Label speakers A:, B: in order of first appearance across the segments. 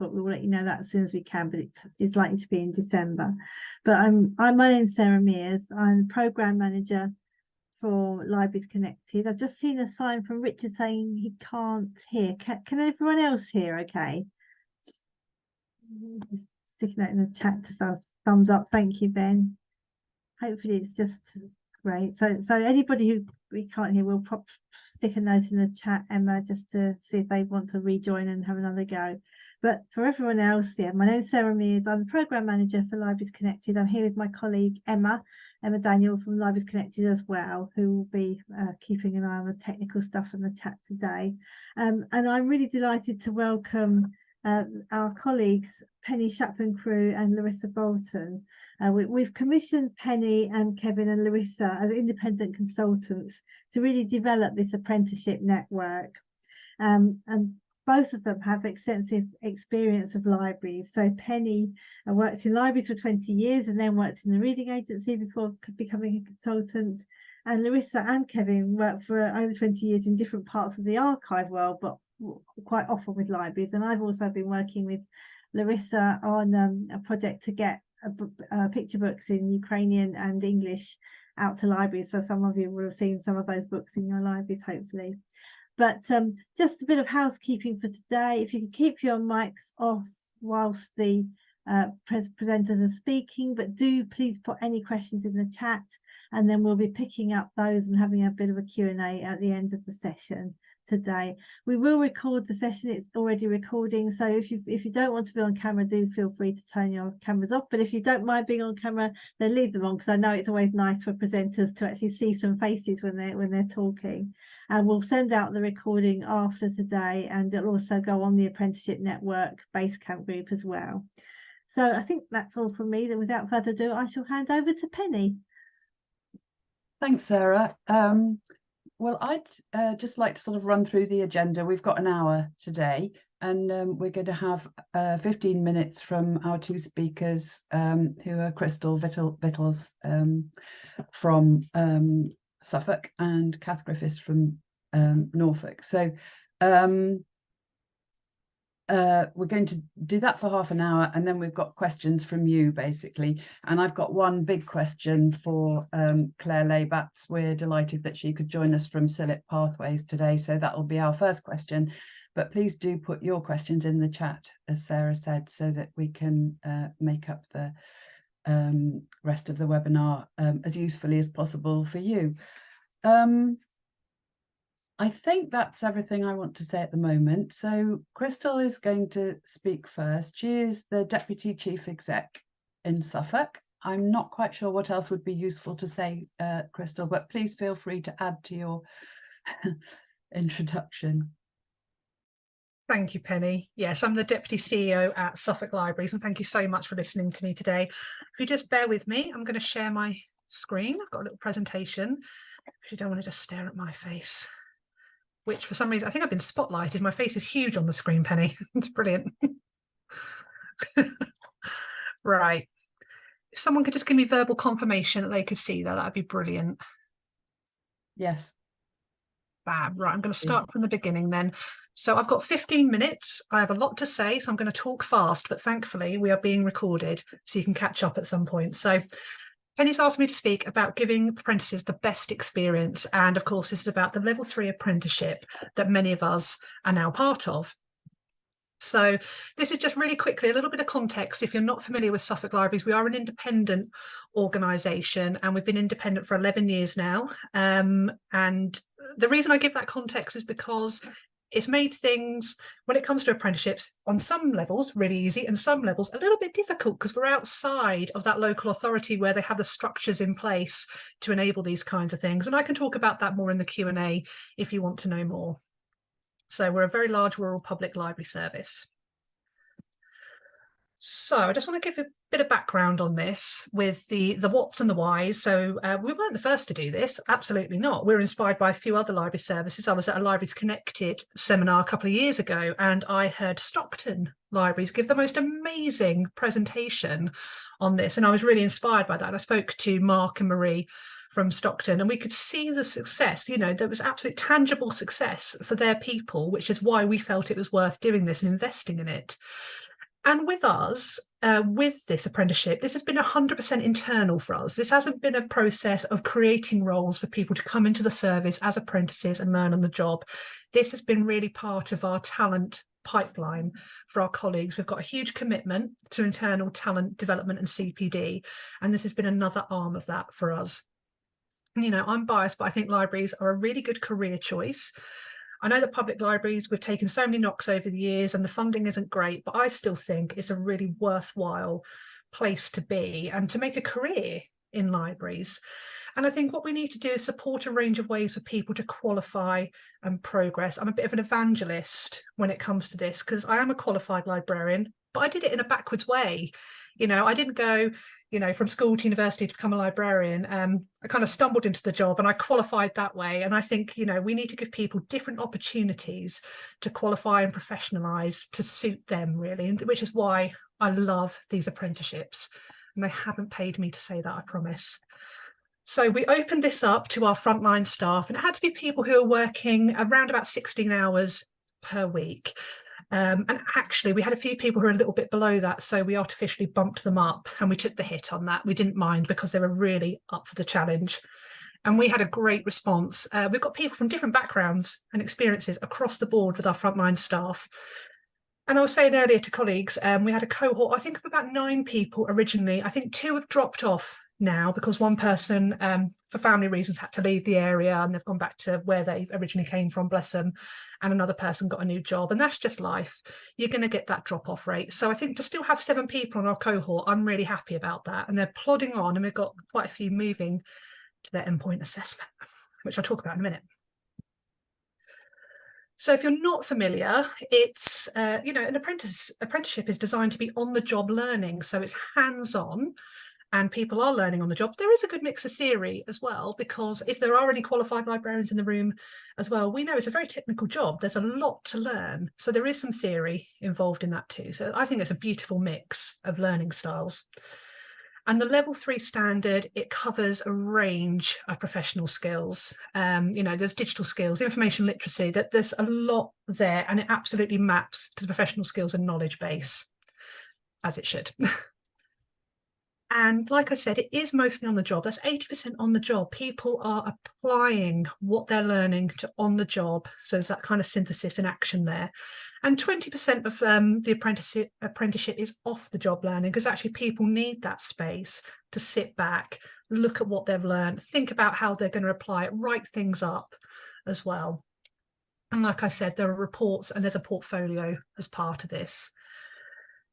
A: but we will let you know that as soon as we can, but it's likely to be in December. But my name's Sarah Mears. I'm Programme Manager for Libraries Connected. I've just seen a sign from Richard saying he can't hear. Can everyone else hear okay? Just sticking that in the chat to say thumbs up. Thank you, Ben. Hopefully it's just great. So anybody who we can't hear, we'll stick a note in the chat, Emma, just to see if they want to rejoin and have another go. But for everyone else, yeah, my name's Sarah Mears. I'm the Programme Manager for Libraries Connected. I'm here with my colleague Emma Daniel from Libraries Connected as well, who will be keeping an eye on the technical stuff in the chat today. And I'm really delighted to welcome our colleagues Penny Chaplin-Crew and Larissa Bolton. We've commissioned Penny and Kevin and Larissa as independent consultants to really develop this apprenticeship network. And both of them have extensive experience of libraries. So Penny worked in libraries for 20 years and then worked in the reading agency before becoming a consultant. And Larissa and Kevin worked for over 20 years in different parts of the archive world, but quite often with libraries. And I've also been working with Larissa on a project to get picture books in Ukrainian and English out to libraries. So some of you will have seen some of those books in your libraries, hopefully. But just a bit of housekeeping for today. If you could keep your mics off whilst the presenters are speaking, but do please put any questions in the chat, and then we'll be picking up those and having a bit of a Q&A at the end of the session today. We will record the session. It's already recording, so if you don't want to be on camera, do feel free to turn your cameras off. But if you don't mind being on camera, then leave them on, because I know it's always nice for presenters to actually see some faces when they're talking. And we'll send out the recording after today, and it'll also go on the Apprenticeship Network Basecamp group as well. So I think that's all from me. Then without further ado, I shall hand over to Penny.
B: Thanks, Sarah. Well, I'd just like to sort of run through the agenda. We've got an hour today, and we're going to have 15 minutes from our two speakers, who are Krystal Vittles from Suffolk and Kath Griffiths from Norfolk. So we're going to do that for half an hour, and then we've got questions from you, basically. And I've got one big question for Claire Labatz. We're delighted that she could join us from Sillet Pathways today, so that will be our first question. But please do put your questions in the chat, as Sarah said, so that we can make up the rest of the webinar as usefully as possible for you. I think that's everything I want to say at the moment. So Krystal is going to speak first. She is the Deputy Chief Exec in Suffolk. I'm not quite sure what else would be useful to say, Krystal, but please feel free to add to your introduction.
C: Thank you, Penny. Yes, I'm the Deputy CEO at Suffolk Libraries, and thank you so much for listening to me today. If you just bear with me, I'm going to share my screen. I've got a little presentation, if you don't want to just stare at my face, which for some reason, I think I've been spotlighted. My face is huge on the screen, Penny. It's brilliant. Right. If someone could just give me verbal confirmation that they could see that, that'd be brilliant.
B: Yes.
C: Fab. Right, I'm going to start from the beginning then. So I've got 15 minutes. I have a lot to say, so I'm going to talk fast, but thankfully we are being recorded, so you can catch up at some point. So Penny's asked me to speak about giving apprentices the best experience. And of course, this is about the level 3 apprenticeship that many of us are now part of. So this is just really quickly a little bit of context. If you're not familiar with Suffolk Libraries, we are an independent organisation, and we've been independent for 11 years now. And the reason I give that context is because it's made things, when it comes to apprenticeships, on some levels really easy and some levels a little bit difficult, because we're outside of that local authority where they have the structures in place to enable these kinds of things. And I can talk about that more in the Q&A if you want to know more. So we're a very large rural public library service. So I just want to give a bit of background on this with the whats and the whys. So we weren't the first to do this, absolutely not. We're inspired by a few other library services. I was at a Libraries Connected seminar a couple of years ago, and I heard Stockton Libraries give the most amazing presentation on this, and I was really inspired by that. I spoke to Mark and Marie from Stockton, and we could see the success. You know, there was absolute tangible success for their people, which is why we felt it was worth doing this and investing in it. And with us, with this apprenticeship, this has been 100% internal for us. This hasn't been a process of creating roles for people to come into the service as apprentices and learn on the job. This has been really part of our talent pipeline for our colleagues. We've got a huge commitment to internal talent development and CPD, and this has been another arm of that for us. And, you know, I'm biased, but I think libraries are a really good career choice. I know that public libraries, we've taken so many knocks over the years and the funding isn't great, but I still think it's a really worthwhile place to be and to make a career in libraries. And I think what we need to do is support a range of ways for people to qualify and progress. I'm a bit of an evangelist when it comes to this because I am a qualified librarian, but I did it in a backwards way. You know, I didn't go, you know, from school to university to become a librarian. I kind of stumbled into the job and I qualified that way. And I think, you know, we need to give people different opportunities to qualify and professionalise to suit them, really, and which is why I love these apprenticeships. And they haven't paid me to say that, I promise. So we opened this up to our frontline staff, and it had to be people who are working around about 16 hours per week. And actually, we had a few people who are a little bit below that, so we artificially bumped them up and we took the hit on that. We didn't mind because they were really up for the challenge. And we had a great response. We've got people from different backgrounds and experiences across the board with our frontline staff. And I was saying earlier to colleagues, we had a cohort, I think, of about 9 people originally. I think 2 have dropped off now because one person, for family reasons, had to leave the area and they've gone back to where they originally came from, bless them, and another person got a new job, and that's just life. You're going to get that drop-off rate. So I think to still have 7 people in our cohort, I'm really happy about that, and they're plodding on, and we've got quite a few moving to their endpoint assessment, which I'll talk about in a minute. So if you're not familiar, it's, you know, an apprenticeship is designed to be on-the-job learning, so it's hands-on, and people are learning on the job. There is a good mix of theory as well, because if there are any qualified librarians in the room as well, we know it's a very technical job. There's a lot to learn. So there is some theory involved in that too. So I think it's a beautiful mix of learning styles. And the level 3 standard, it covers a range of professional skills. You know, there's digital skills, information literacy, that there's a lot there, and it absolutely maps to the professional skills and knowledge base, as it should. And like I said, it is mostly on the job. That's 80% on the job. People are applying what they're learning to on the job. So there's that kind of synthesis in action there. And 20% of the apprenticeship is off the job learning, because actually people need that space to sit back, look at what they've learned, think about how they're going to apply it, write things up as well. And like I said, there are reports and there's a portfolio as part of this.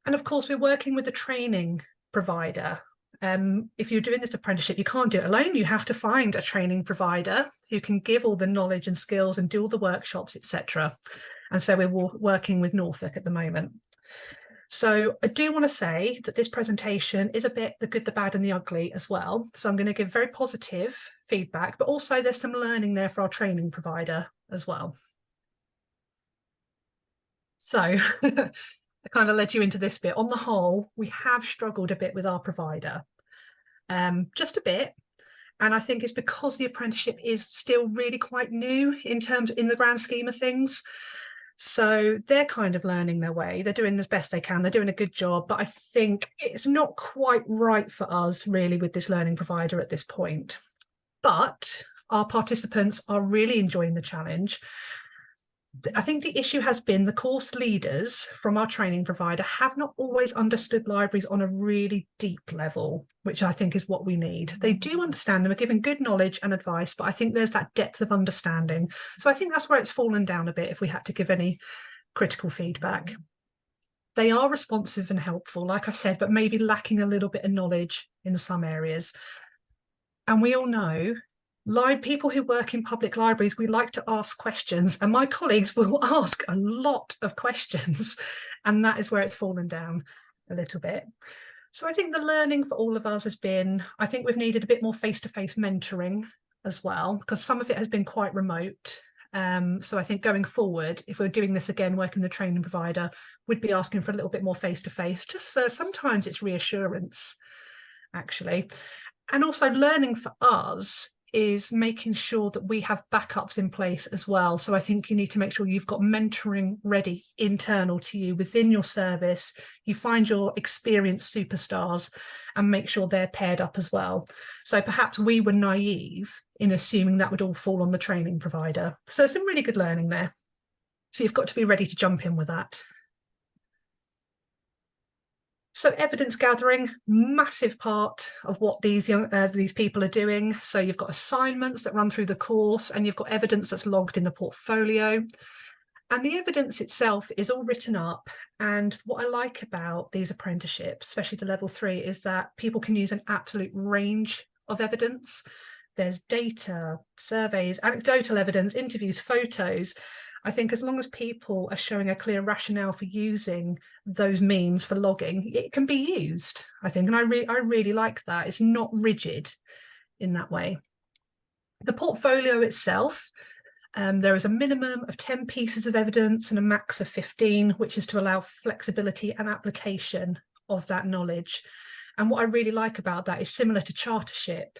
C: And of course, we're working with a training provider. If you're doing this apprenticeship, you can't do it alone. You have to find a training provider who can give all the knowledge and skills and do all the workshops, etc. And so we're working with Norfolk at the moment. So I do want to say that this presentation is a bit the good, the bad and the ugly as well. So I'm going to give very positive feedback, but also there's some learning there for our training provider as well. So I kind of led you into this bit. On the whole, we have struggled a bit with our provider, just a bit. And I think it's because the apprenticeship is still really quite new in the grand scheme of things. So they're kind of learning their way. They're doing as best they can. They're doing a good job. But I think it's not quite right for us really with this learning provider at this point. But our participants are really enjoying the challenge. I think the issue has been the course leaders from our training provider have not always understood libraries on a really deep level, which I think is what we need. They do understand them, are given good knowledge and advice, but I think there's that depth of understanding. So I think that's where it's fallen down a bit if we had to give any critical feedback. They are responsive and helpful, like I said, but maybe lacking a little bit of knowledge in some areas. And we all know people who work in public libraries, we like to ask questions, and my colleagues will ask a lot of questions, and that is where it's fallen down a little bit. So I think the learning for all of us has been, I think we've needed a bit more face-to-face mentoring as well, because some of it has been quite remote. So I think going forward, if we're doing this again, working with a training provider, we'd be asking for a little bit more face-to-face, just for sometimes it's reassurance, actually. And also learning for us is making sure that we have backups in place as well. So I think you need to make sure you've got mentoring ready internal to you within your service. You find your experienced superstars and make sure they're paired up as well. So perhaps we were naive in assuming that would all fall on the training provider. So some really good learning there. So you've got to be ready to jump in with that. So evidence gathering, massive part of what these people are doing. So you've got assignments that run through the course, and you've got evidence that's logged in the portfolio. And the evidence itself is all written up. And what I like about these apprenticeships, especially the level 3, is that people can use an absolute range of evidence. There's data, surveys, anecdotal evidence, interviews, photos. I think as long as people are showing a clear rationale for using those means for logging, it can be used, I think. And I really like that. It's not rigid in that way. The portfolio itself, there is a minimum of 10 pieces of evidence and a max of 15, which is to allow flexibility and application of that knowledge. And what I really like about that is similar to chartership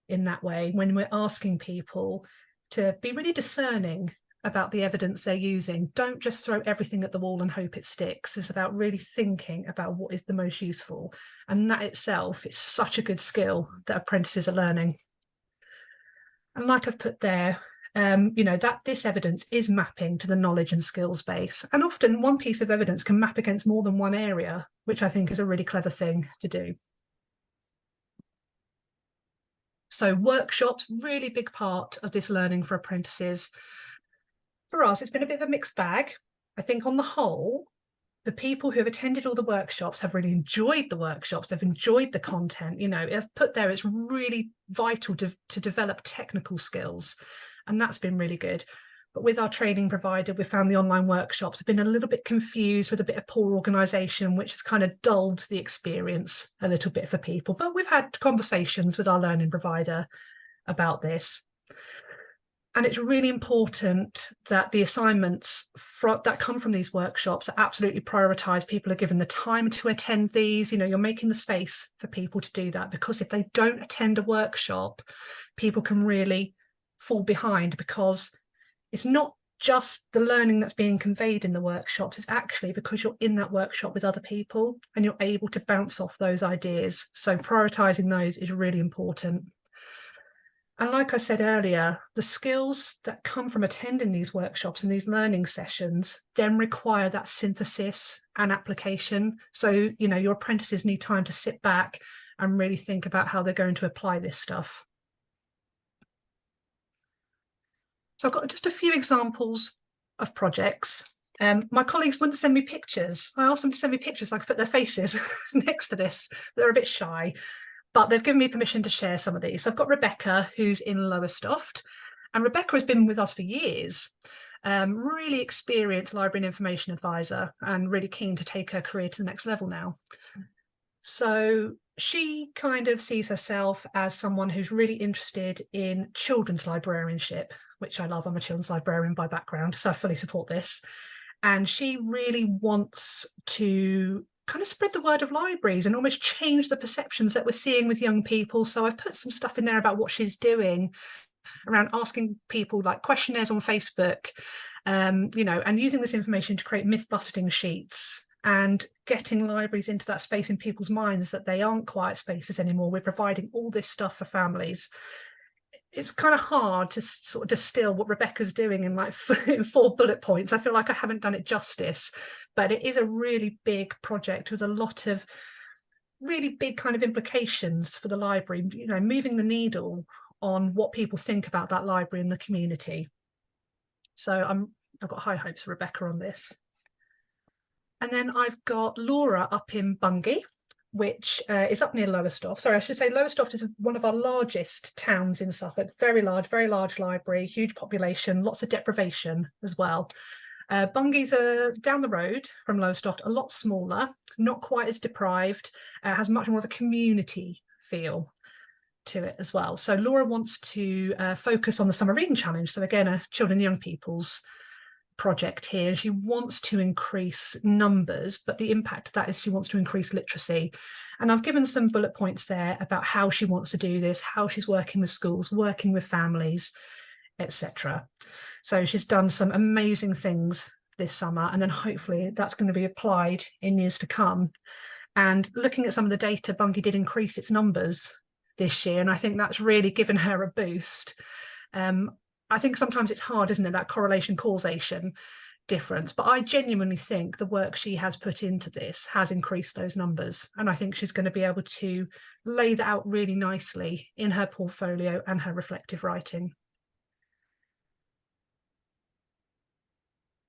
C: in that way, when we're asking people to be really discerning about the evidence they're using. Don't just throw everything at the wall and hope it sticks. It's about really thinking about what is the most useful. And that itself is such a good skill that apprentices are learning. And like I've put there, you know, that this evidence is mapping to the knowledge and skills base. And often one piece of evidence can map against more than one area, which I think is a really clever thing to do. So workshops, really big part of this learning for apprentices. For us, it's been a bit of a mixed bag. I think on the whole, the people who have attended all the workshops have really enjoyed the workshops. They've enjoyed the content. You know, I've put there, it's really vital to develop technical skills. And that's been really good. But with our training provider, we found the online workshops have been a little bit confused with a bit of poor organisation, which has kind of dulled the experience a little bit for people. But we've had conversations with our learning provider about this. And it's really important that the assignments that come from these workshops are absolutely prioritised. People are given the time to attend these. You know, you're making the space for people to do that, because if they don't attend a workshop, people can really fall behind, because it's not just the learning that's being conveyed in the workshops. It's actually because you're in that workshop with other people and you're able to bounce off those ideas. So prioritising those is really important. And like I said earlier, the skills that come from attending these workshops and these learning sessions then require that synthesis and application. So, you know, your apprentices need time to sit back and really think about how they're going to apply this stuff. So I've got just a few examples of projects. My colleagues wouldn't send me pictures. I asked them to send me pictures so I could put their faces next to this. They're a bit shy. But they've given me permission to share some of these. So I've got Rebecca, who's in Lowestoft, and Rebecca has been with us for years. Really experienced library and information advisor, and really keen to take her career to the next level now. So she kind of sees herself as someone who's really interested in children's librarianship, which I love. I'm a children's librarian by background, so I fully support this. And she really wants to kind of spread the word of libraries and almost change the perceptions that we're seeing with young people. So I've put some stuff in there about what she's doing around asking people like questionnaires on Facebook, you know, and using this information to create myth-busting sheets and getting libraries into that space in people's minds that they aren't quiet spaces anymore. We're providing all this stuff for families. It's kind of hard to sort of distill what Rebecca's doing in like 4 bullet points. I feel like I haven't done it justice, but it is a really big project with a lot of really big kind of implications for the library, you know, moving the needle on what people think about that library in the community. So I've got high hopes for Rebecca on this. And then I've got Laura up in Bungay, which is up near Lowestoft. Sorry, I should say Lowestoft is one of our largest towns in Suffolk. Very large library, huge population, lots of deprivation as well. Bungay's down the road from Lowestoft, a lot smaller, not quite as deprived, has much more of a community feel to it as well. So Laura wants to focus on the Summer Reading Challenge. So again, children and young people's project here, and she wants to increase numbers, but the impact of that is she wants to increase literacy. And I've given some bullet points there about how she wants to do this, how she's working with schools, working with families, etc. So she's done some amazing things this summer, and then hopefully that's going to be applied in years to come. And looking at some of the data, Bungay did increase its numbers this year, and I think that's really given her a boost. I think sometimes it's hard, isn't it, that correlation causation difference, but I genuinely think the work she has put into this has increased those numbers, and I think she's going to be able to lay that out really nicely in her portfolio and her reflective writing.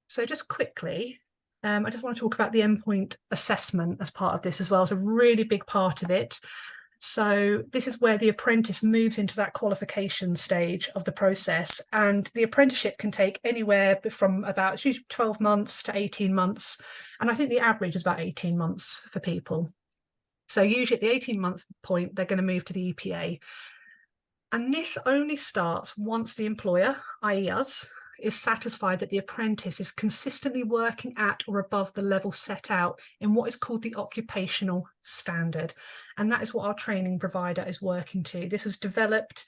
C: So just quickly, I just want to talk about the endpoint assessment as part of this as well. It's a really big part of it. So this is where the apprentice moves into that qualification stage of the process, and the apprenticeship can take anywhere from about 12 months to 18 months. And I think the average is about 18 months for people. So usually at the 18-month point, they're going to move to the EPA. And this only starts once the employer, i.e. us, is satisfied that the apprentice is consistently working at or above the level set out in what is called the occupational standard. And that is what our training provider is working to. This was developed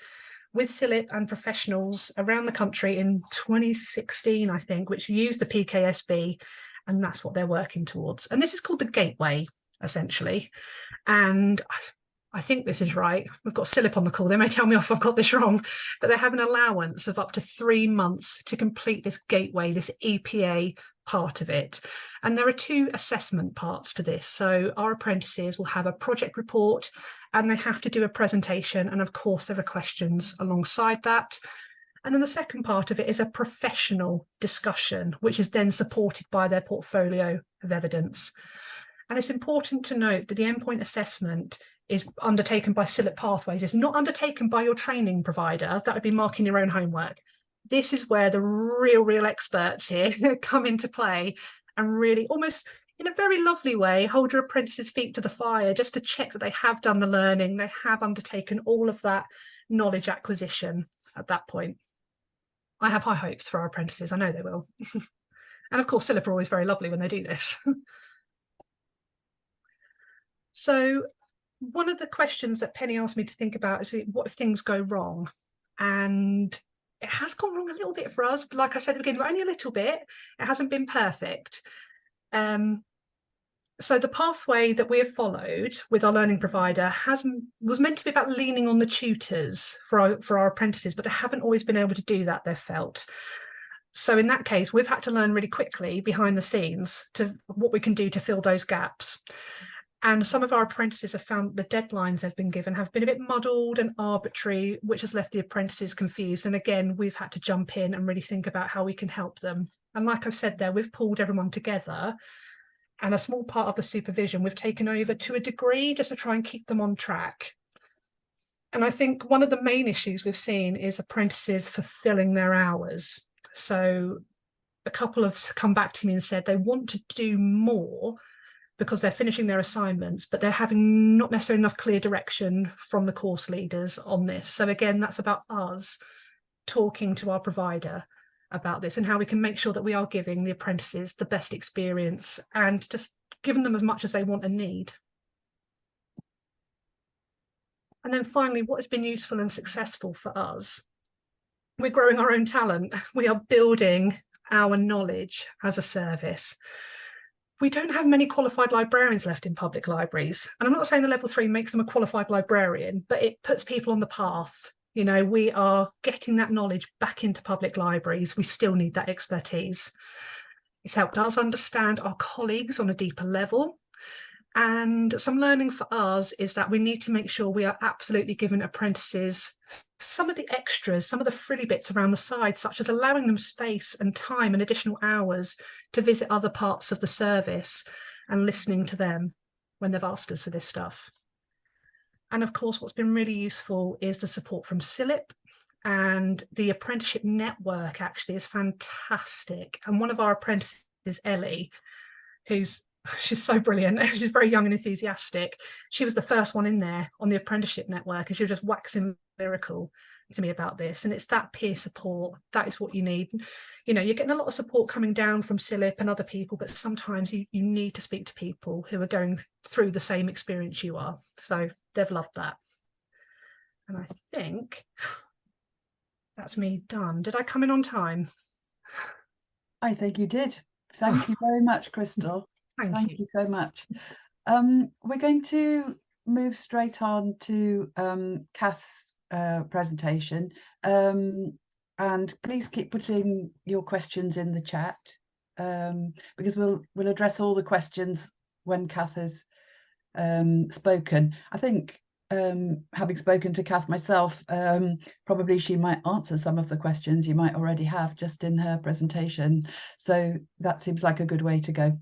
C: with CILIP and professionals around the country in 2016, I think, which used the PKSB, and that's what they're working towards. And this is called the gateway, essentially. And I think this is right. We've got CILIP on the call. They may tell me if I've got this wrong, but they have an allowance of up to 3 months to complete this gateway, this EPA part of it. And there are 2 assessment parts to this. So our apprentices will have a project report and they have to do a presentation. And of course, there are questions alongside that. And then the second part of it is a professional discussion, which is then supported by their portfolio of evidence. And it's important to note that the endpoint assessment is undertaken by CILIP Pathways. It's not undertaken by your training provider. That would be marking your own homework. This is where the real experts here come into play and really almost in a very lovely way hold your apprentices' feet to the fire just to check that they have done the learning, they have undertaken all of that knowledge acquisition at that point. I have high hopes for our apprentices. I know they will. And of course, CILIP are always very lovely when they do this. So one of the questions that Penny asked me to think about is what if things go wrong? And it has gone wrong a little bit for us, but like I said at the beginning, only a little bit. It hasn't been perfect. So the pathway that we have followed with our learning provider was meant to be about leaning on the tutors for our apprentices, but they haven't always been able to do that, they've felt. So in that case, we've had to learn really quickly behind the scenes to what we can do to fill those gaps. And some of our apprentices have found the deadlines they've been given have been a bit muddled and arbitrary, which has left the apprentices confused. And again, we've had to jump in and really think about how we can help them. And like I've said there, we've pulled everyone together, and a small part of the supervision we've taken over to a degree just to try and keep them on track. And I think one of the main issues we've seen is apprentices fulfilling their hours. So a couple have come back to me and said they want to do more because they're finishing their assignments, but they're having not necessarily enough clear direction from the course leaders on this. So again, that's about us talking to our provider about this and how we can make sure that we are giving the apprentices the best experience and just giving them as much as they want and need. And then finally, what has been useful and successful for us? We're growing our own talent. We are building our knowledge as a service. We don't have many qualified librarians left in public libraries. And I'm not saying the level 3 makes them a qualified librarian, but it puts people on the path. You know, we are getting that knowledge back into public libraries. We still need that expertise. It's helped us understand our colleagues on a deeper level. And some learning for us is that we need to make sure we are absolutely giving apprentices some of the extras, some of the frilly bits around the side, such as allowing them space and time and additional hours to visit other parts of the service and listening to them when they've asked us for this stuff. And of course, what's been really useful is the support from CILIP, and the Apprenticeship Network actually is fantastic. And one of our apprentices, Ellie, she's so brilliant. She's very young and enthusiastic. She was the first one in there on the Apprenticeship Network, and she was just waxing lyrical to me about this, and it's that peer support. That is what you need. You know, you're getting a lot of support coming down from CILIP and other people, but sometimes you need to speak to people who are going through the same experience you are. So they've loved that. And I think that's me done. Did I come in on time?
B: I think you did. Thank you very much, Krystal.
C: Thank you.
B: So much. We're going to move straight on to Kath's presentation. And please keep putting your questions in the chat, because we'll address all the questions when Kath has spoken. I think, having spoken to Kath myself, probably she might answer some of the questions you might already have just in her presentation. So that seems like a good way to go.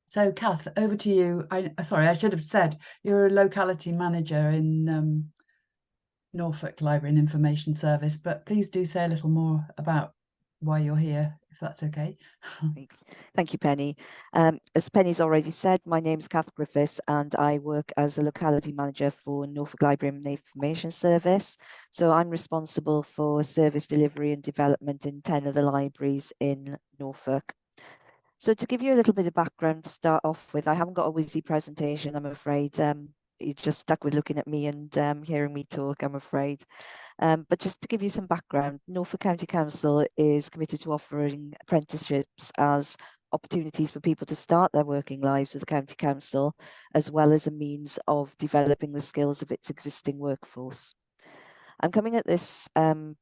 B: So Kath, over to you. Sorry, I should have said you're a locality manager in Norfolk Library and Information Service, but please do say a little more about why you're here, if that's okay.
D: Thank you, Penny. As Penny's already said, my name is Kath Griffiths and I work as a locality manager for Norfolk Library and Information Service. So I'm responsible for service delivery and development in 10 of the libraries in Norfolk. So to give you a little bit of background to start off with, I haven't got a whizzy presentation, I'm afraid. You're just stuck with looking at me and hearing me talk, I'm afraid. But just to give you some background, Norfolk County Council is committed to offering apprenticeships as opportunities for people to start their working lives with the County Council, as well as a means of developing the skills of its existing workforce. I'm coming at this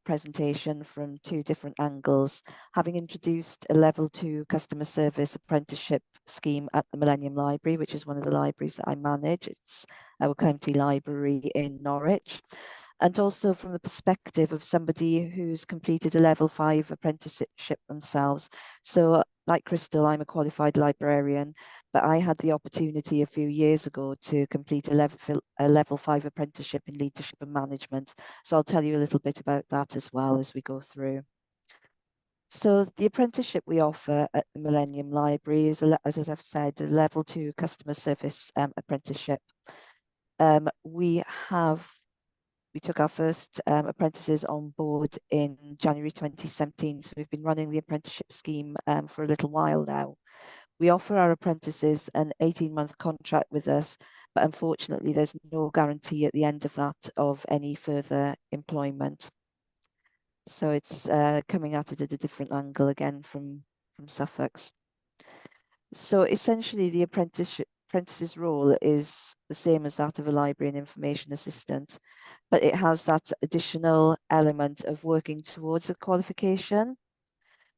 D: presentation from two different angles, having introduced a level 2 customer service apprenticeship scheme at the Millennium Library, which is one of the libraries that I manage. It's our county library in Norwich. And also from the perspective of somebody who's completed a level 5 apprenticeship themselves. So like Krystal, I'm a qualified librarian, but I had the opportunity a few years ago to complete a level 5 apprenticeship in leadership and management. So I'll tell you a little bit about that as well as we go through. So the apprenticeship we offer at the Millennium Library is, as I've said, a level 2 customer service apprenticeship. We took our first apprentices on board in January 2017. So we've been running the apprenticeship scheme for a little while now. We offer our apprentices an 18-month contract with us, but unfortunately there's no guarantee at the end of that of any further employment. So it's coming at it at a different angle again from Suffolk's. So essentially the apprentice's role is the same as that of a library and information assistant, but it has that additional element of working towards a qualification.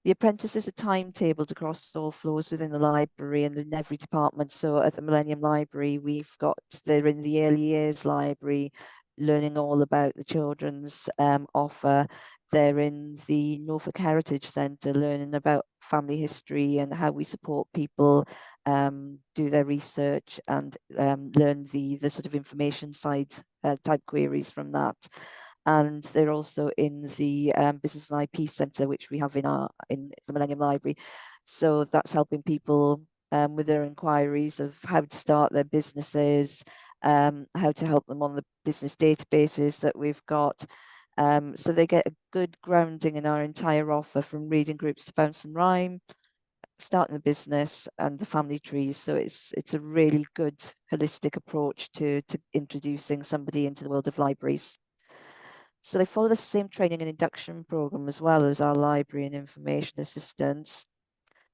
D: The apprentices are timetabled across all floors within the library and in every department. So at the Millennium Library, they're in the early years library, learning all about the children's offer. They're in the Norfolk Heritage Centre, learning about family history and how we support people do their research and learn the sort of information side type queries from that. And they're also in the Business and IP Centre, which we have in the Millennium Library. So that's helping people with their inquiries of how to start their businesses, how to help them on the business databases that we've got. So they get a good grounding in our entire offer, from reading groups to bounce and rhyme, starting the business and the family trees. So it's a really good holistic approach to introducing somebody into the world of libraries. So they follow the same training and induction program as well as our library and information assistants,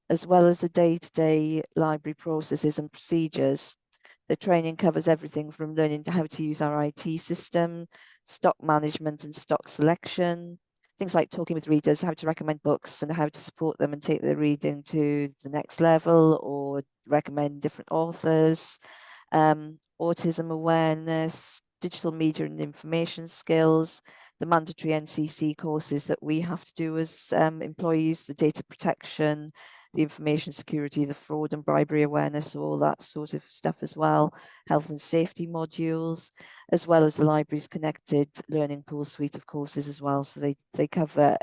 D: as well as the day-to-day library processes and procedures. The training covers everything from learning how to use our IT system, stock management and stock selection, things like talking with readers, how to recommend books and how to support them and take their reading to the next level, or recommend different authors, autism awareness, digital media and information skills, the mandatory NCC courses that we have to do as employees, the data protection, the information security, the fraud and bribery awareness, all that sort of stuff as well, health and safety modules, as well as the library's connected learning pool suite of courses as well. So they cover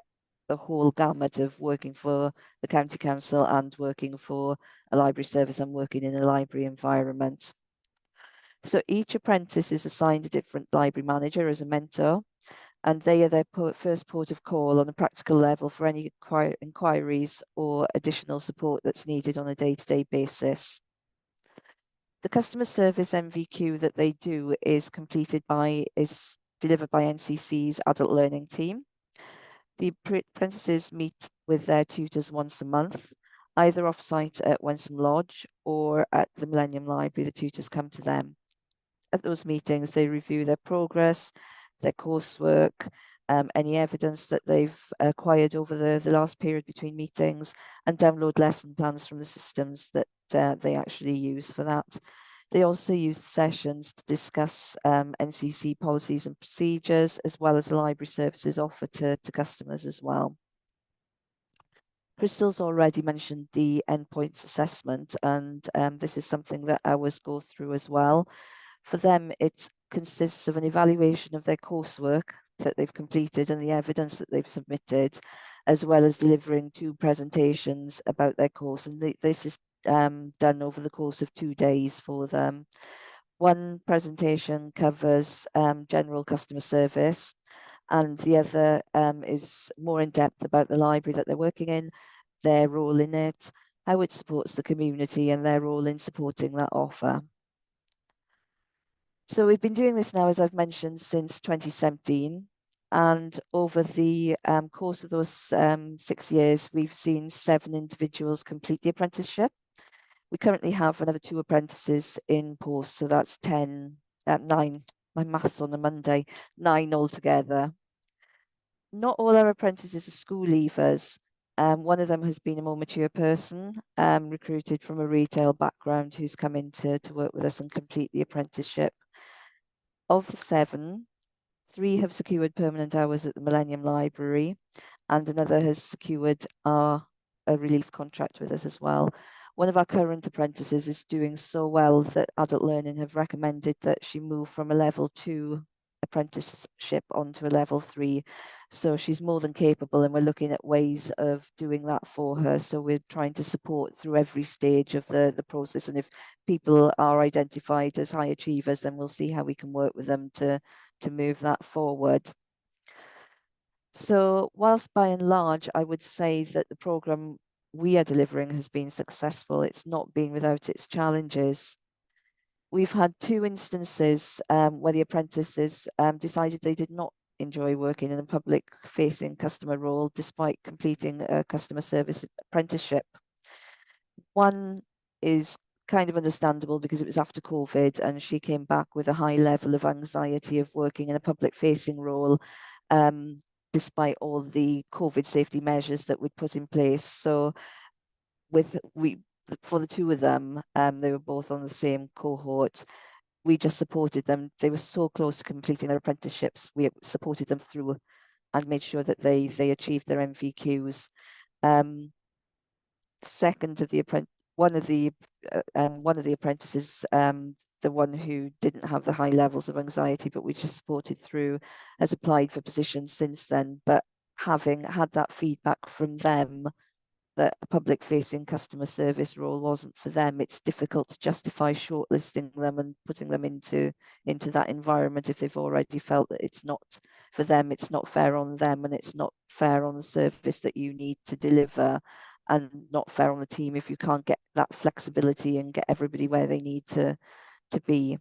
D: the whole gamut of working for the County Council and working for a library service and working in a library environment. So each apprentice is assigned a different library manager as a mentor, and they are their first port of call on a practical level for any inquiries or additional support that's needed on a day-to-day basis. The customer service MVQ that they do is delivered by NCC's adult learning team. The apprentices meet with their tutors once a month, either off-site at Wensum Lodge or at the Millennium Library. The tutors come to them. At those meetings, they review their progress, their coursework, any evidence that they've acquired over the last period between meetings, and download lesson plans from the systems that they actually use for that. They also use the sessions to discuss NCC policies and procedures, as well as the library services offered to customers as well. Krystal's already mentioned the endpoints assessment, and this is something that ours go through as well. For them, it consists of an evaluation of their coursework that they've completed and the evidence that they've submitted, as well as delivering 2 presentations about their course. And this is done over the course of 2 days for them. One presentation covers general customer service, and the other is more in depth about the library that they're working in, their role in it, how it supports the community, and their role in supporting that offer. So we've been doing this now, as I've mentioned, since 2017. And over the course of those 6 years, we've seen 7 individuals complete the apprenticeship. We currently have another 2 apprentices in post, so that's 9, my maths on a Monday, 9 altogether. Not all our apprentices are school leavers. One of them has been a more mature person, recruited from a retail background, who's come in to work with us and complete the apprenticeship. Of the 7, 3 have secured permanent hours at the Millennium Library, and another has secured a relief contract with us as well. One of our current apprentices is doing so well that Adult Learning have recommended that she move from a level 2 apprenticeship onto a level 3. So she's more than capable, and we're looking at ways of doing that for her. So we're trying to support through every stage of the process. And if people are identified as high achievers, then we'll see how we can work with them to move that forward. So whilst by and large, I would say that the programme we are delivering has been successful, it's not been without its challenges. We've had 2 instances where the apprentices decided they did not enjoy working in a public-facing customer role despite completing a customer service apprenticeship. One is kind of understandable because it was after COVID, and she came back with a high level of anxiety of working in a public-facing role, despite all the COVID safety measures that we'd put in place. So for the 2 of them, they were both on the same cohort. We just supported them. They were so close to completing their apprenticeships. We supported them through and made sure that they achieved their MVQs. One of the apprentices, the one who didn't have the high levels of anxiety, but we just supported through, has applied for positions since then. But having had that feedback from them that a public-facing customer service role wasn't for them, it's difficult to justify shortlisting them and putting them into that environment if they've already felt that it's not for them, it's not fair on them, and it's not fair on the service that you need to deliver, and not fair on the team if you can't get that flexibility and get everybody where they need to be.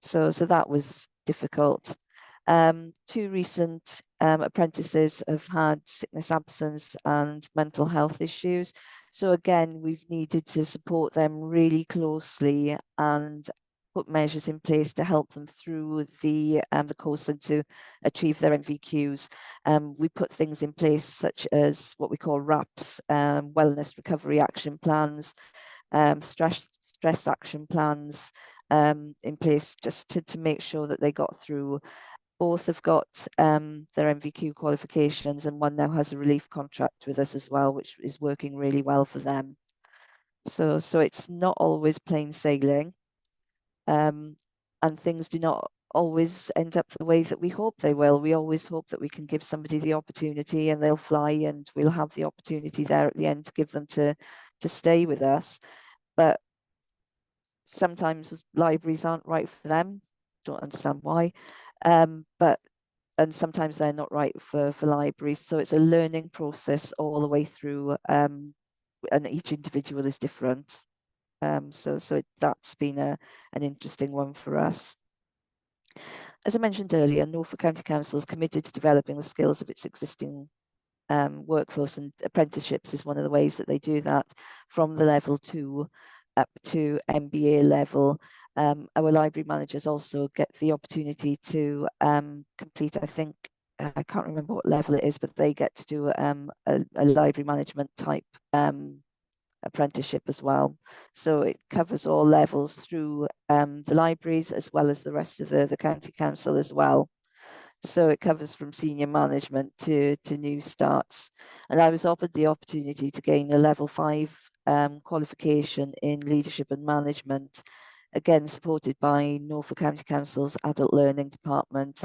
D: So that was difficult. 2 recent apprentices have had sickness absence and mental health issues. So again, we've needed to support them really closely and put measures in place to help them through the course and to achieve their MVQs. We put things in place such as what we call RAPs, wellness recovery action plans, stress action plans in place just to make sure that they got through. Both have got their MVQ qualifications, and one now has a relief contract with us as well, which is working really well for them. So it's not always plain sailing, and things do not always end up the way that we hope they will. We always hope that we can give somebody the opportunity and they'll fly, and we'll have the opportunity there at the end to give them to stay with us. But sometimes libraries aren't right for them. Don't understand why. But and sometimes they're not right for libraries. So it's a learning process all the way through, and each individual is different. That's been an interesting one for us. As I mentioned earlier, Norfolk County Council is committed to developing the skills of its existing workforce, and apprenticeships is one of the ways that they do that, from the level 2 up to MBA level. Our library managers also get the opportunity to complete, I think, I can't remember what level it is, but they get to do a library management type apprenticeship as well. So it covers all levels through the libraries as well as the rest of the county council as well. So it covers from senior management to new starts. And I was offered the opportunity to gain a level 5 qualification in leadership and management, again supported by Norfolk County Council's Adult Learning Department.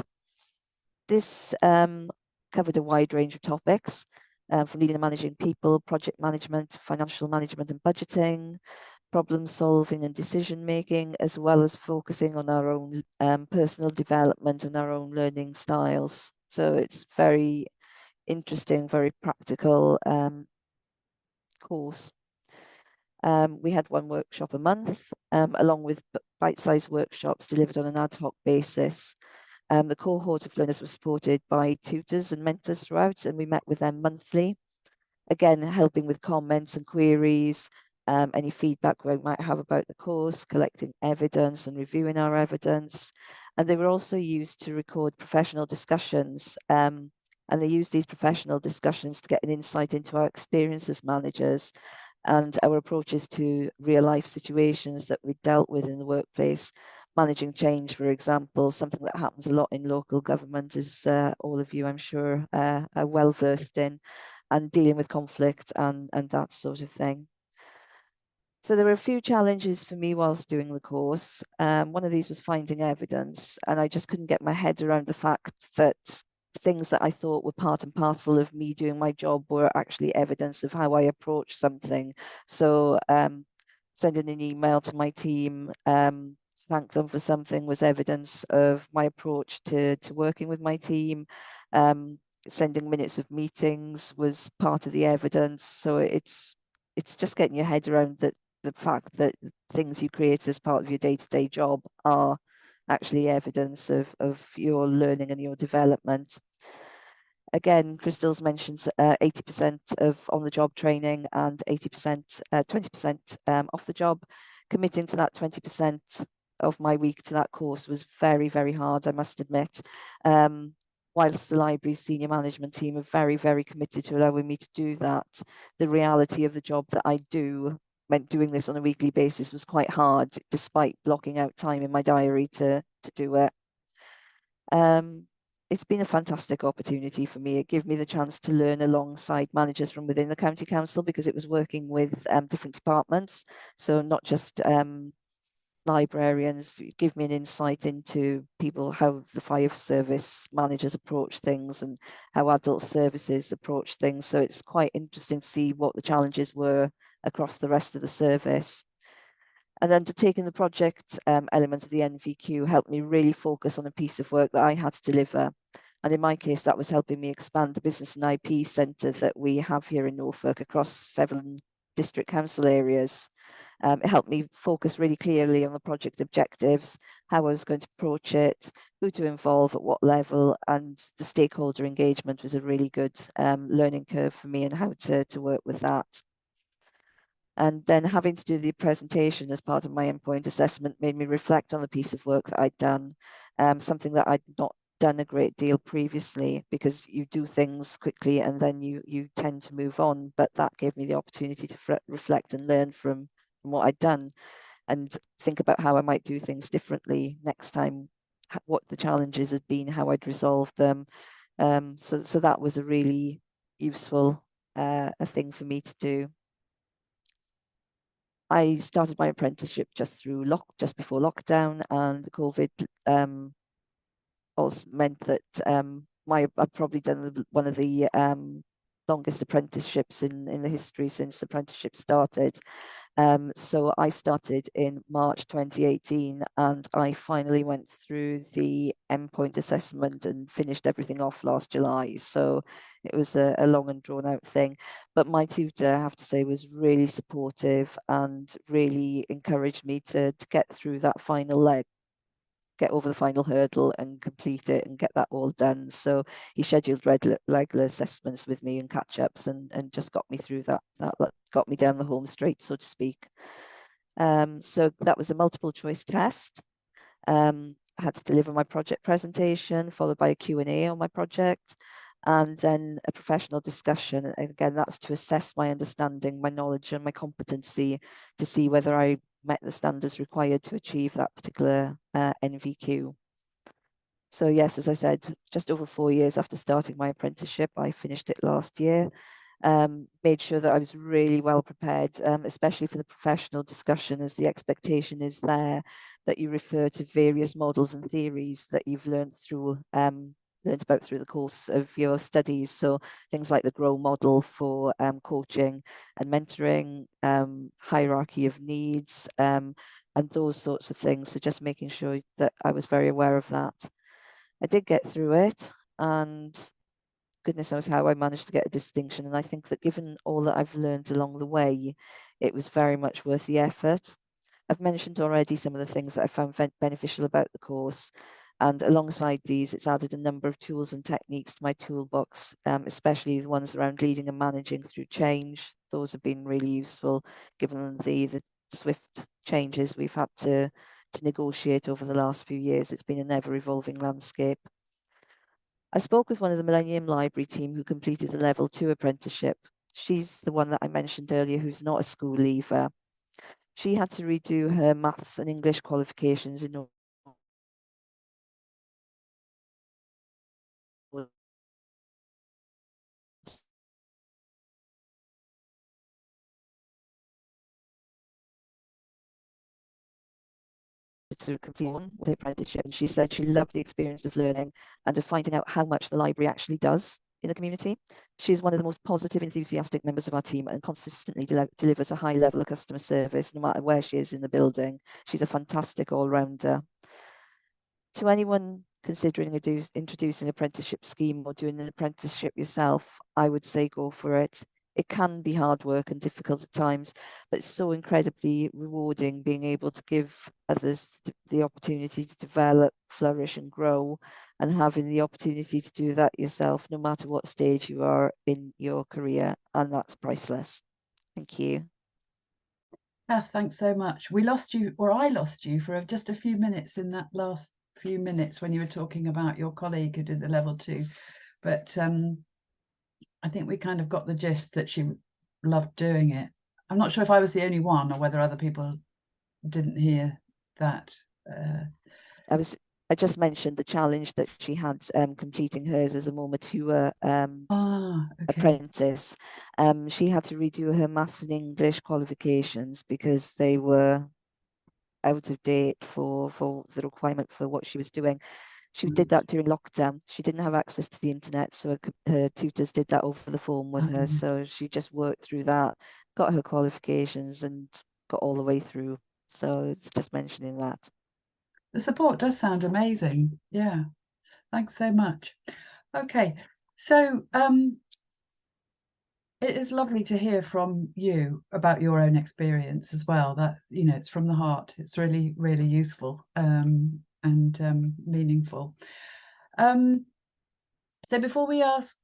D: This covered a wide range of topics, from leading and managing people, project management, financial management and budgeting, problem solving and decision making, as well as focusing on our own personal development and our own learning styles. So it's very interesting, very practical course. We had one workshop a month, along with bite-sized workshops delivered on an ad hoc basis. The cohort of learners was supported by tutors and mentors throughout, and we met with them monthly, again helping with comments and queries, any feedback we might have about the course, collecting evidence and reviewing our evidence. And they were also used to record professional discussions, and they used these professional discussions to get an insight into our experience as managers and our approaches to real life situations that we dealt with in the workplace. Managing change, for example, something that happens a lot in local government, as all of you, I'm sure, are well versed in, and dealing with conflict and that sort of thing. So there were a few challenges for me whilst doing the course. One of these was finding evidence, and I just couldn't get my head around the fact that things that I thought were part and parcel of me doing my job were actually evidence of how I approach something. So sending an email to my team, thank them for something, was evidence of my approach to working with my team. Sending minutes of meetings was part of the evidence. So it's just getting your head around the fact that things you create as part of your day-to-day job are actually evidence of your learning and your development. Again, Krystal's mentions 80% of on-the-job training and 20% off the job. Committing to that 20% of my week to that course was very, very hard, I must admit. Whilst the library's senior management team are very, very committed to allowing me to do that, the reality of the job that I do meant doing this on a weekly basis was quite hard, despite blocking out time in my diary to do it. It's been a fantastic opportunity for me. It gave me the chance to learn alongside managers from within the county council, because it was working with different departments. So not just librarians. Give me an insight into people, how the fire service managers approach things and how adult services approach things. So it's quite interesting to see what the challenges were across the rest of the service. And undertaking the project element of the NVQ helped me really focus on a piece of work that I had to deliver. And in my case, that was helping me expand the business and IP centre that we have here in Norfolk across 7 district council areas. It helped me focus really clearly on the project objectives, how I was going to approach it, who to involve at what level, and the stakeholder engagement was a really good learning curve for me and how to work with that. And then having to do the presentation as part of my endpoint assessment made me reflect on the piece of work that I'd done, something that I'd not done a great deal previously, because you do things quickly and then you tend to move on. But that gave me the opportunity to reflect and learn from what I'd done and think about how I might do things differently next time, what the challenges had been, how I'd resolved them. So that was a really useful a thing for me to do. I started my apprenticeship just before lockdown, and the COVID also meant that I've probably done one of the longest apprenticeships in the history since apprenticeship started. So I started in March 2018, and I finally went through the endpoint assessment and finished everything off last July. So it was a long and drawn out thing. But my tutor, I have to say, was really supportive and really encouraged me to get through that final leg, get over the final hurdle and complete it and get that all done. So he scheduled regular assessments with me and catch-ups and just got me through that got me down the home straight, so to speak. So that was a multiple choice test. I had to deliver my project presentation followed by a Q&A on my project, and then a professional discussion. And again, that's to assess my understanding, my knowledge and my competency to see whether I met the standards required to achieve that particular NVQ. So yes, as I said, just over 4 years after starting my apprenticeship, I finished it last year. Made sure that I was really well prepared, especially for the professional discussion, as the expectation is there that you refer to various models and theories that you've learned about through the course of your studies. So things like the GROW model for coaching and mentoring, hierarchy of needs, and those sorts of things. So just making sure that I was very aware of that. I did get through it, and goodness knows how I managed to get a distinction. And I think that given all that I've learned along the way, it was very much worth the effort. I've mentioned already some of the things that I found beneficial about the course. And alongside these, it's added a number of tools and techniques to my toolbox, especially the ones around leading and managing through change. Those have been really useful, given the swift changes we've had to negotiate over the last few years. It's been an ever-evolving landscape. I spoke with one of the Millennium Library team who completed the level 2 apprenticeship. She's the one that I mentioned earlier who's not a school leaver. She had to redo her maths and English qualifications in order to complete the apprenticeship. And she said she loved the experience of learning and of finding out how much the library actually does in the community. She's one of the most positive, enthusiastic members of our team and consistently delivers a high level of customer service no matter where she is in the building. She's a fantastic all-rounder. To anyone considering introducing an apprenticeship scheme or doing an apprenticeship yourself, I would say go for it. It can be hard work and difficult at times, but it's so incredibly rewarding being able to give others the opportunity to develop, flourish and grow, and having the opportunity to do that yourself, no matter what stage you are in your career, and that's priceless. Thank you.
B: Kath, thanks so much. We lost you, or I lost you for just a few minutes in that last few minutes when you were talking about your colleague who did the level 2, but I think we kind of got the gist that she loved doing it. I'm not sure if I was the only one or whether other people didn't hear that.
D: I just mentioned the challenge that she had completing hers as a more mature apprentice. She had to redo her maths and English qualifications because they were out of date for the requirement for what she was doing. She did that during lockdown. She didn't have access to the internet, so her tutors did that over the phone with her. So she just worked through that, got her qualifications and got all the way through. So it's just mentioning that.
B: The support does sound amazing. Yeah, thanks so much. Okay, so it is lovely to hear from you about your own experience as well. That, you know, it's from the heart. It's really, really useful and meaningful. So before we ask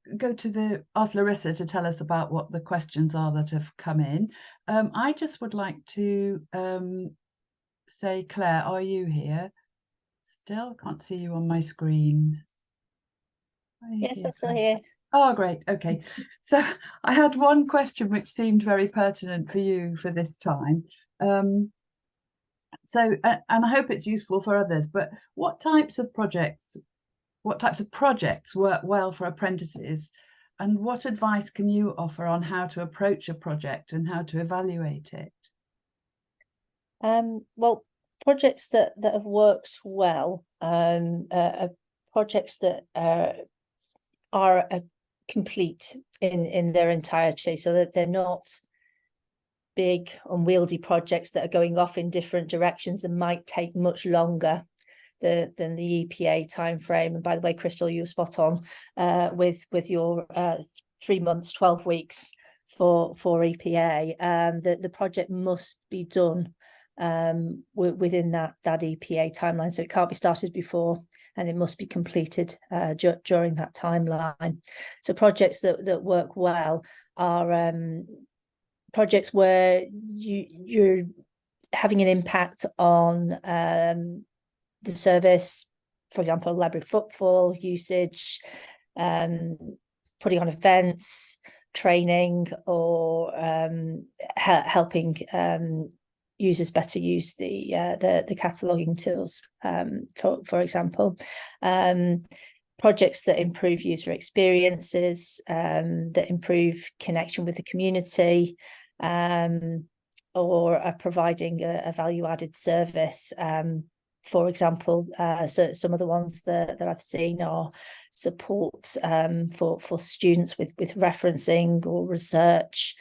B: Larissa to tell us about what the questions are that have come in, I just would like to say, Claire, are you here? Still can't see you on my screen.
E: Yes, I'm still here.
B: Oh, great. Okay. So I had one question which seemed very pertinent for you for this time. And I hope it's useful for others, but what types of projects work well for apprentices, and what advice can you offer on how to approach a project and how to evaluate it?
E: Well, projects that have worked well are projects that are complete in their entirety, so that they're not big unwieldy projects that are going off in different directions and might take much longer than the EPA timeframe. And by the way, Krystal, you were spot on with your 3 months, 12 weeks for EPA. The project must be done within that EPA timeline, so it can't be started before, and it must be completed during that timeline. So projects that work well are projects where you're having an impact on the service, for example, library footfall, usage, putting on events, training, or helping users better use the cataloguing tools, for example. Projects that improve user experiences, that improve connection with the community, or are providing a value-added service. For example, so some of the ones that I've seen are support for students with referencing or research,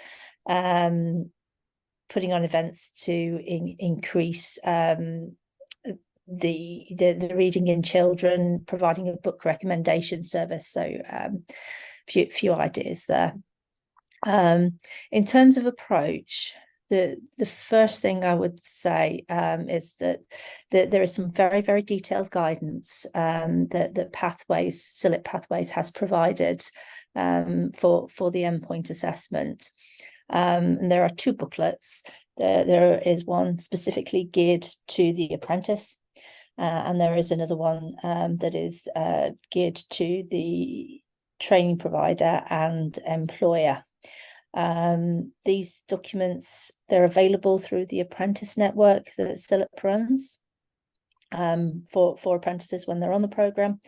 E: putting on events to increase the reading in children, providing a book recommendation service. So few ideas there. In terms of approach, the first thing I would say is that there is some very, very detailed guidance that Pathways, SILIP Pathways has provided for the endpoint assessment. And there are 2 booklets. There is one specifically geared to the apprentice, and there is another one that is geared to the training provider and employer. These documents, they're available through the Apprentice Network that SILIP runs for apprentices when they're on the programme.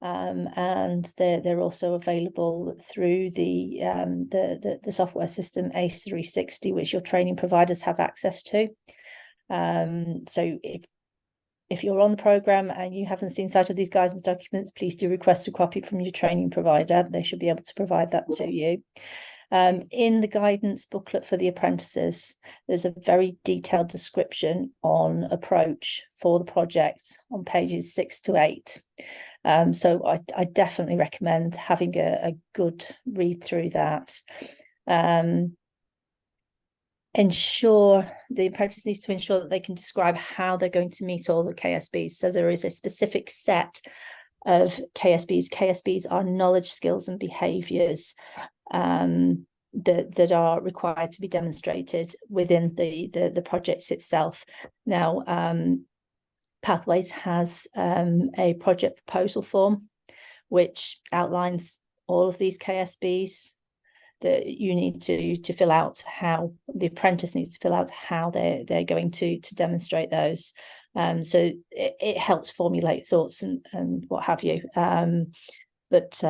E: And they're also available through the software system ACE 360, which your training providers have access to. So if you're on the programme and you haven't seen sight of these guidance documents, please do request a copy from your training provider. They should be able to provide that to you. In the guidance booklet for the apprentices, there's a very detailed description on approach for the project on pages 6 to 8. So I definitely recommend having a good read through that. The apprentice needs to ensure that they can describe how they're going to meet all the KSBs. So there is a specific set of KSBs. KSBs are knowledge, skills and behaviours that are required to be demonstrated within the projects itself. Now, Pathways has a project proposal form which outlines all of these KSBs that you need to fill out, how the apprentice needs to fill out how they're going to demonstrate those. So it helps formulate thoughts and what have you. But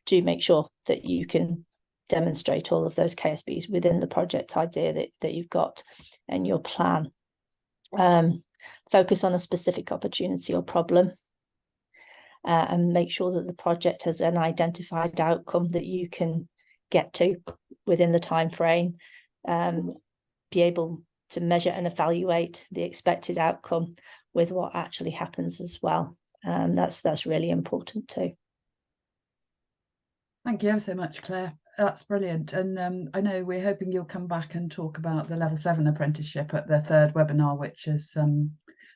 E: do make sure that you can demonstrate all of those KSBs within the project idea that you've got and your plan. Focus on a specific opportunity or problem, and make sure that the project has an identified outcome that you can get to within the time frame. Be able to measure and evaluate the expected outcome with what actually happens as well. That's really important too.
B: Thank you ever so much, Claire. That's brilliant. And I know we're hoping you'll come back and talk about the level 7 apprenticeship at the 3rd webinar, which, as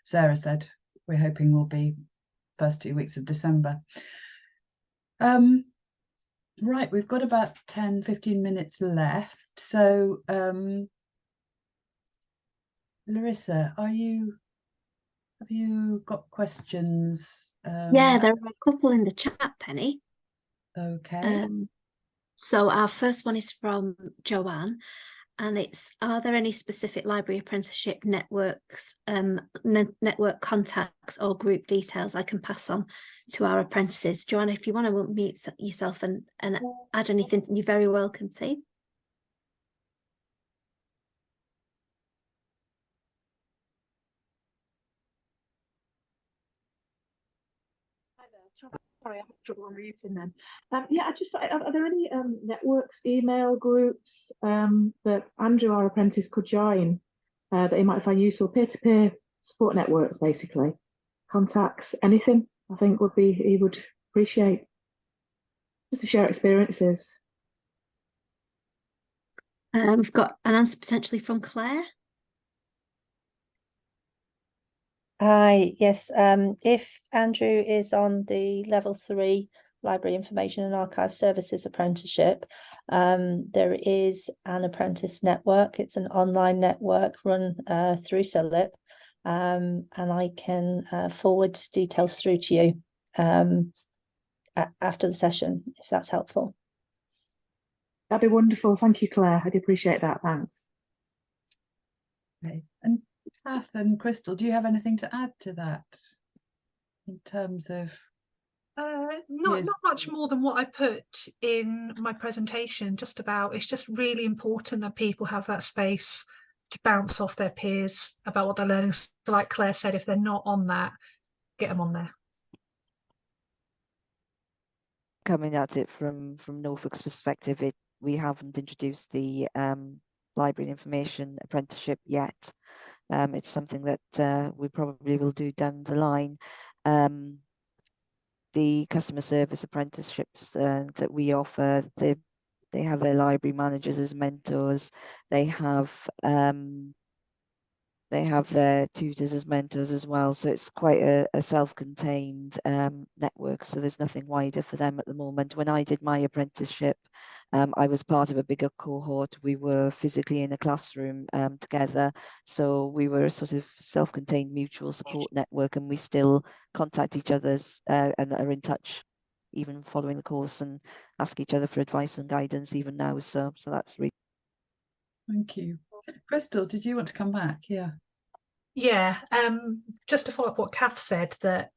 B: Sarah said, we're hoping will be first 2 weeks of December. Right, we've got about 10-15 minutes left. So Larissa, have you got questions?
F: Yeah, there are a couple in the chat, Penny.
B: Okay.
F: So our first one is from Joanne, and it's, are there any specific library apprenticeship networks, network contacts or group details I can pass on to our apprentices? Joanne, if you want to unmute yourself and add anything, you're very welcome to.
G: Sorry, I have trouble unmuting then. Yeah, I just are there any networks, email groups that Andrew, our apprentice, could join that he might find useful? Peer-to-peer support networks, basically. Contacts, anything I think he would appreciate, just to share experiences.
F: We've got an answer potentially from Claire.
E: Hi, yes. If Andrew is on the level 3 Library Information and Archive Services apprenticeship, there is an apprentice network. It's an online network run through SILIP, and I can forward details through to you after the session, if that's helpful.
G: That'd be wonderful. Thank you, Claire. I'd appreciate that. Thanks.
B: Okay. And Kath and Krystal, do you have anything to add to that in terms of?
C: Not much more than what I put in my presentation, just about it's just really important that people have that space to bounce off their peers about what they're learning. So like Claire said, if they're not on that, get them on there.
D: Coming at it from Norfolk's perspective, we haven't introduced the library information apprenticeship yet. It's something that we probably will do down the line. The customer service apprenticeships that we offer, they have their library managers as mentors. They have their tutors as mentors as well. So it's quite a self-contained network. So there's nothing wider for them at the moment. When I did my apprenticeship, I was part of a bigger cohort. We were physically in a classroom together. So we were a sort of self-contained mutual support network, and we still contact each other's and are in touch even following the course and ask each other for advice and guidance even now. So that's really.
B: Thank you. Krystal, did you want to come back?
C: Yeah, just to follow up what Kath said, that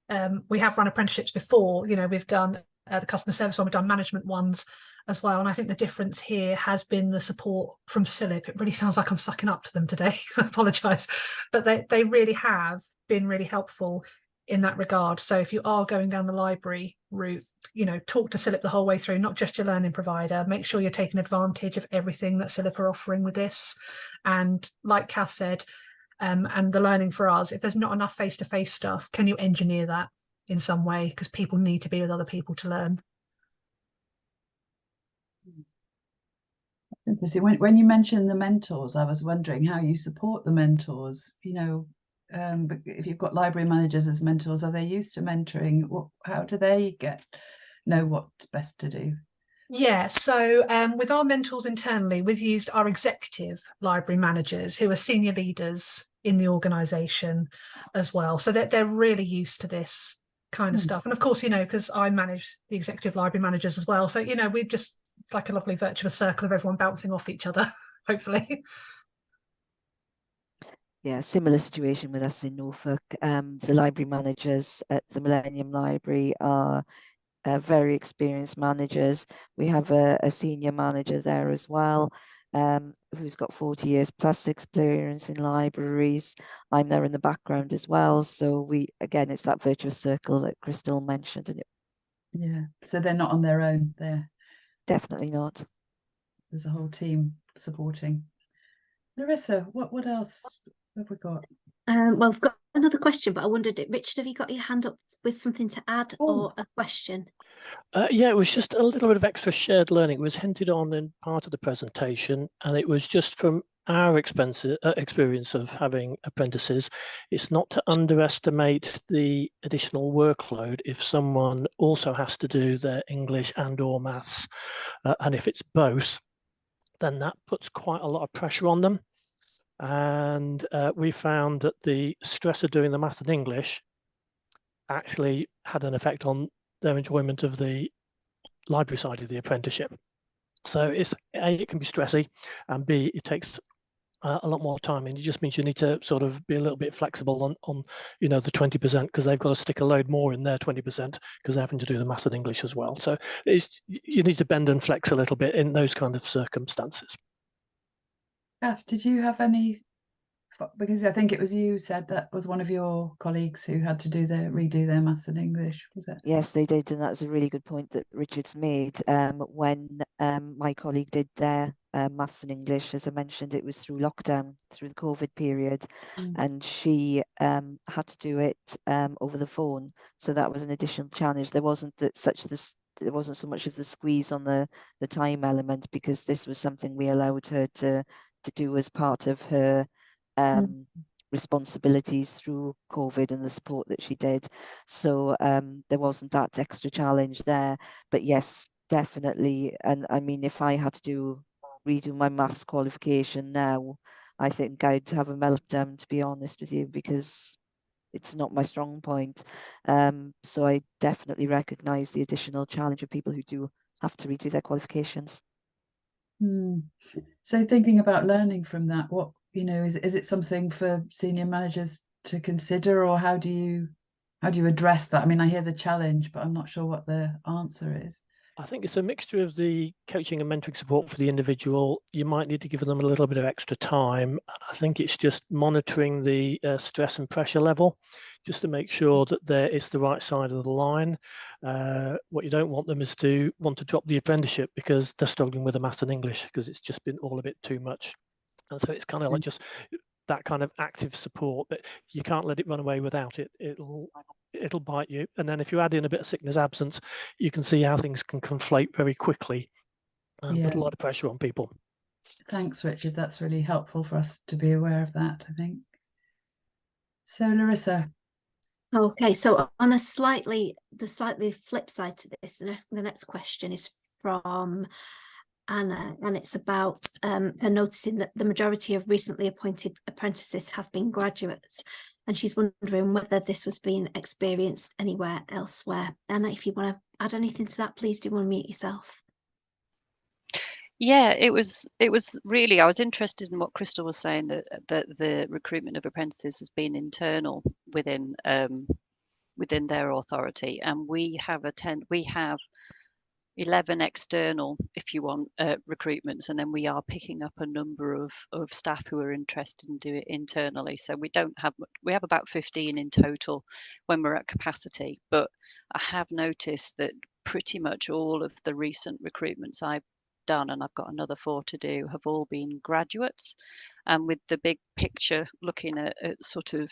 C: we have run apprenticeships before. You know, we've done the customer service one, we've done management ones as well. And I think the difference here has been the support from SILIP. It really sounds like I'm sucking up to them today. I apologise, but they really have been really helpful in that regard. So if you are going down the library route, you know, talk to SILIP the whole way through, not just your learning provider. Make sure you're taking advantage of everything that SILIP are offering with this. And like Kath said, and the learning for us, if there's not enough face-to-face stuff, can you engineer that in some way? Because people need to be with other people to learn.
B: Interesting. When you mentioned the mentors, I was wondering how you support the mentors. You know, but if you've got library managers as mentors, are they used to mentoring? How do they know what's best to do?
C: Yeah, so with our mentors internally, we've used our executive library managers who are senior leaders in the organisation as well. So they're really used to this kind of stuff. And of course, you know, because I manage the executive library managers as well. So, you know, we're just like a lovely virtuous circle of everyone bouncing off each other, hopefully.
D: Yeah, similar situation with us in Norfolk. The library managers at the Millennium Library are very experienced managers. We have a senior manager there as well, who's got 40 years plus experience in libraries. I'm there in the background as well. So again, it's that virtuous circle that Krystal mentioned. And
B: yeah, so they're not on their own. They're
D: definitely not.
B: There's a whole team supporting. Larissa, what else have we got?
F: Well, I've got another question, but I wondered, Richard, have you got your hand up with something to add or a question?
H: Yeah, it was just a little bit of extra shared learning. It was hinted on in part of the presentation, and it was just from our experience of having apprentices. It's not to underestimate the additional workload if someone also has to do their English and/or maths, and if it's both, then that puts quite a lot of pressure on them. And we found that the stress of doing the maths and English actually had an effect on their enjoyment of the library side of the apprenticeship. So it's A, it can be stressy, and B, it takes a lot more time, and it just means you need to sort of be a little bit flexible on you know, the 20%, because they've got to stick a load more in their 20% because they're having to do the maths and English as well. So you need to bend and flex a little bit in those kind of circumstances.
B: Kath, did you have any because I think it was you said that was one of your colleagues who had to redo their maths and English, was it?
D: Yes, they did, and that's a really good point that Richard's made. When my colleague did their maths and English, as I mentioned, it was through lockdown, through the COVID period, and she had to do it over the phone. So that was an additional challenge. There wasn't there wasn't so much of the squeeze on the time element, because this was something we allowed her to do as part of her responsibilities through COVID and the support that she did. So there wasn't that extra challenge there. But yes, definitely. And I mean, if I had to redo my maths qualification now, I think I'd have a meltdown, to be honest with you, because it's not my strong point. So I definitely recognise the additional challenge of people who do have to redo their qualifications.
B: So thinking about learning from that, what, is it something for senior managers to consider, or how do you address that? I mean, I hear the challenge, but I'm not sure what the answer is.
H: I think it's a mixture of the coaching and mentoring support for the individual. You might need to give them a little bit of extra time. I think it's just monitoring the stress and pressure level, just to make sure that it's the right side of the line. What you don't want them is to want to drop the apprenticeship because they're struggling with the maths and English, because it's just been all a bit too much. And so it's kind of like just that kind of active support, but you can't let it run away without it. It'll bite you. And then if you add in a bit of sickness absence, you can see how things can conflate very quickly and put a lot of pressure on people.
B: Thanks, Richard. That's really helpful for us to be aware of that, I think. So Larissa.
F: Okay, so on the slightly flip side to this, the next question is from Anna, and it's about her noticing that the majority of recently appointed apprentices have been graduates, and she's wondering whether this was being experienced anywhere elsewhere. Anna, if you want to add anything to that, please do unmute yourself.
I: Yeah, it was really, I was interested in what Krystal was saying, that the recruitment of apprentices has been internal within their authority, and we have 11 external, if you want, recruitments, and then we are picking up a number of staff who are interested in doing it internally. So we have about 15 in total when we're at capacity. But I have noticed that pretty much all of the recent recruitments I've done, and I've got another 4 to do, have all been graduates. And with the big picture, looking at sort of,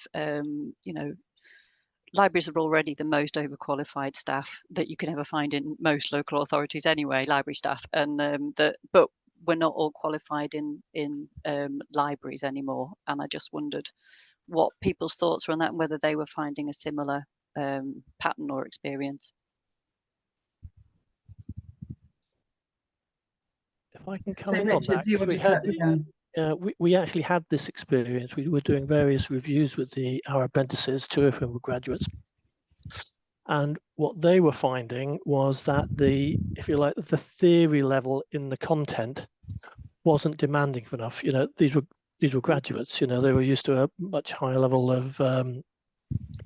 I: libraries are already the most overqualified staff that you can ever find in most local authorities anyway, library staff, and but we're not all qualified in libraries anymore. And I just wondered what people's thoughts were on that, and whether they were finding a similar pattern or experience.
H: If I can come in on that, we actually had this experience. We were doing various reviews with our apprentices, 2 of whom were graduates. And what they were finding was that the theory level in the content wasn't demanding enough. These were graduates. They were used to a much higher level of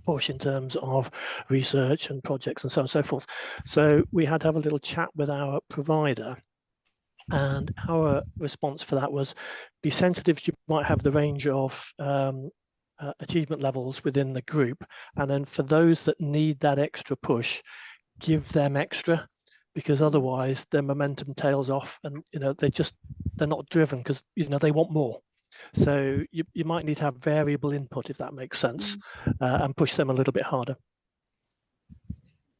H: push in terms of research and projects and so on and so forth. So we had to have a little chat with our provider. And our response for that was, be sensitive. You might have the range of achievement levels within the group, and then for those that need that extra push, give them extra, because otherwise their momentum tails off, and they're not driven because they want more. So you might need to have variable input, if that makes sense, and push them a little bit harder.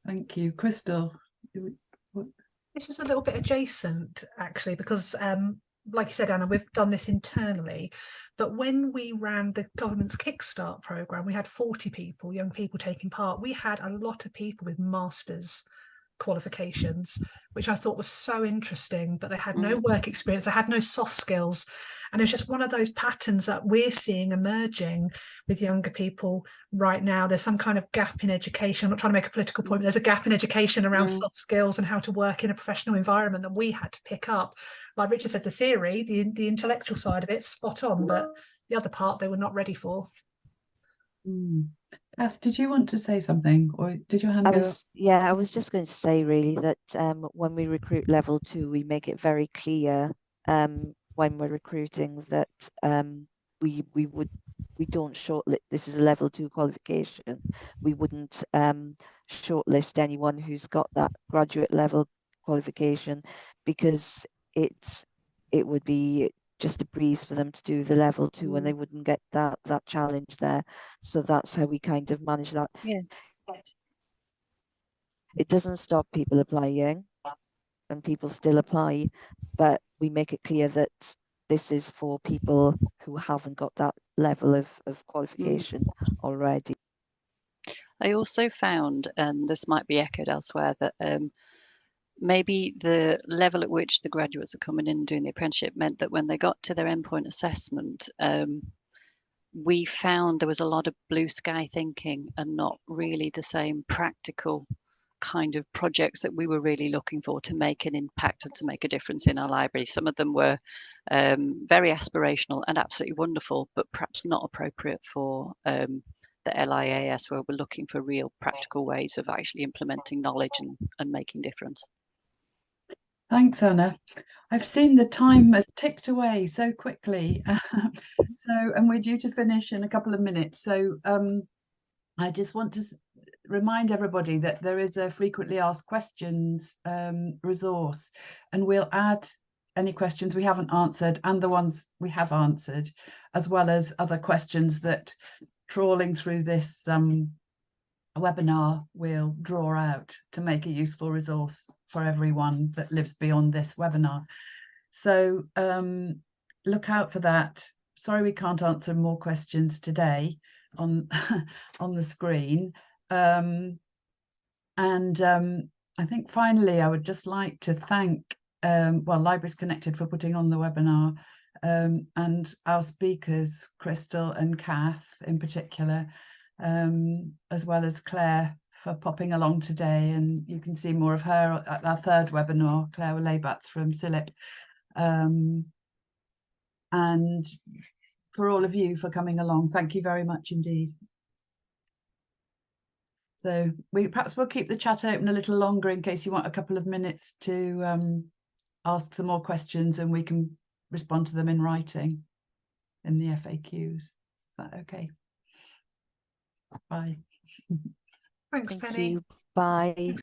B: Thank you. Krystal.
C: This is a little bit adjacent, actually, because like you said, Anna, we've done this internally, but when we ran the government's Kickstart programme, we had 40 people, young people taking part. We had a lot of people with masters qualifications, which I thought was so interesting, but they had no work experience, they had no soft skills. And it's just one of those patterns that we're seeing emerging with younger people right now. There's some kind of gap in education. I'm not trying to make a political point, but there's a gap in education around soft skills and how to work in a professional environment that we had to pick up. Like Richard said, the theory, the intellectual side of it, spot on, but the other part they were not ready for.
B: Kath, did you want to say something, or did your hand go up?
D: Yeah, I was just going to say really that when we recruit level 2, we make it very clear when we're recruiting that we don't shortlist. This is a level 2 qualification. We wouldn't shortlist anyone who's got that graduate level qualification, because it would be just a breeze for them to do the level 2 and they wouldn't get that challenge there. So that's how we kind of manage that.
I: Yeah.
D: It doesn't stop people applying, and people still apply, but we make it clear that this is for people who haven't got that level of qualification already.
I: I also found, and this might be echoed elsewhere, that maybe the level at which the graduates are coming in and doing the apprenticeship meant that when they got to their endpoint assessment, we found there was a lot of blue sky thinking and not really the same practical kind of projects that we were really looking for to make an impact and to make a difference in our library. Some of them were very aspirational and absolutely wonderful, but perhaps not appropriate for the LIAS, where we're looking for real practical ways of actually implementing knowledge and making difference.
B: Thanks, Anna. I've seen the time has ticked away so quickly. And we're due to finish in a couple of minutes. So I just want to remind everybody that there is a frequently asked questions resource, and we'll add any questions we haven't answered and the ones we have answered, as well as other questions that, trawling through this webinar, we'll draw out to make a useful resource for everyone that lives beyond this webinar. So look out for that. Sorry we can't answer more questions today on on the screen. I think finally I would just like to thank Libraries Connected for putting on the webinar, and our speakers, Krystal and Kath in particular, as well as Claire for popping along today. And you can see more of her at our third webinar, Claire Laybats from CILIP. And for all of you for coming along, thank you very much indeed. So perhaps we'll keep the chat open a little longer in case you want a couple of minutes to ask some more questions, and we can respond to them in writing in the FAQs. Is that okay? Bye.
C: Thanks,
D: Thank
C: Penny.
D: you. Bye.